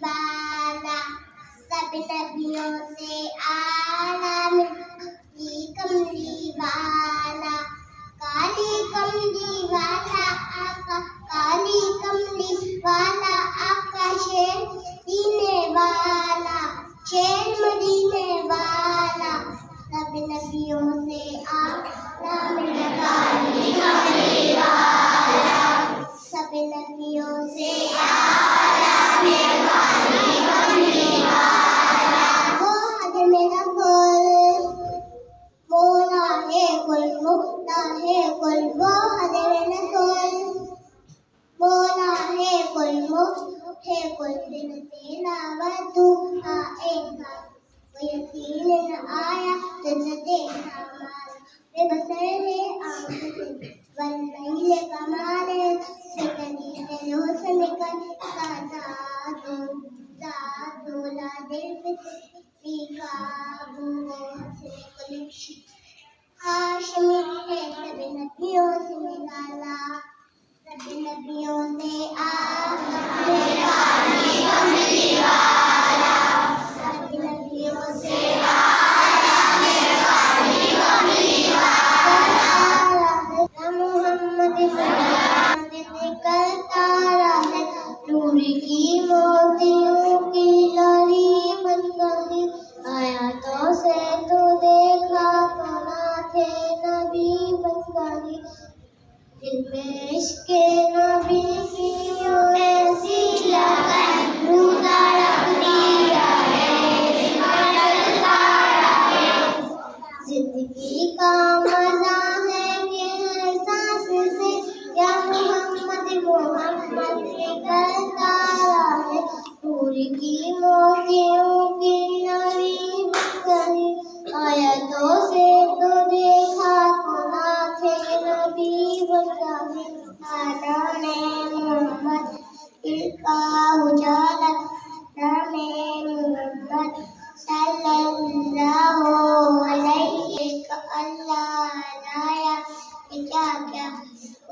वाला, सब नबियों से आला कमली वाला, काली कमली वाला आका, काली कमली वाला आका, शेर मदीने वाला, शेर मदीने वाला, सब नबियों से आला काली कमली वाला, सब नबियों से आला काली कमली वाला। वो आज मेरा कुल मोला है कुल मुक्ता है कुल, वो आज मेरा कुल मोला है कुल मुक्त है कुल, दिन तेरा वधू आएगा, वो यकीन न आया दिन देखा माल, वे बसर है आंखें वल्लैल कमाले, सिकनी है रोशन कर सादा दोला दिल पे काबू से कुलिश हाशमी है, सब नबियों से निकाला, सब नबियों से काली कमली वाला, सब नबियों से काली कमली वाला, मोहम्मद निकलता है नूर की मोतियों की लड़ी बनकर, आया तो से तो देखा कना थे नबी बनकर, दिल में इश्क़े नबी की ऐसी लगन रूदा रख दिया है, निकलता है जिंदगी का मजा है ये एहसास से, या मोहम्मद मोहम्मद निकलता है नूर की मोतियों की लड़ी बनकर, आयतों से तो देखा खुदा थे नबी बनकर, नाने मोहम्मद इल्का उजाला, नाने मोहम्मद सल्लल्लाहु अलैहि अल्लाह लाया, क्या क्या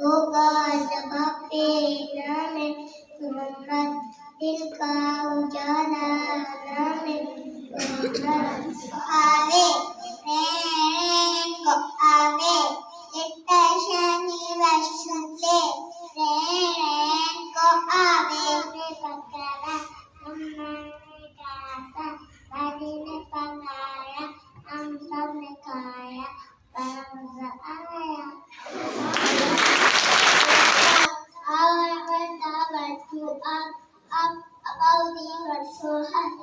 होगा जब पे नाने मोहम्मद दिल का उजाला, नाने मोहम्मद आवे को आवे इतना शनि वशुले को आवे पकड़ा हमने काटा बाजी ने पकाया हम सब ने खाया मजा आया up about the earth so high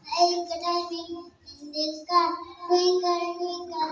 like a diving in the sky, twinkle twinkle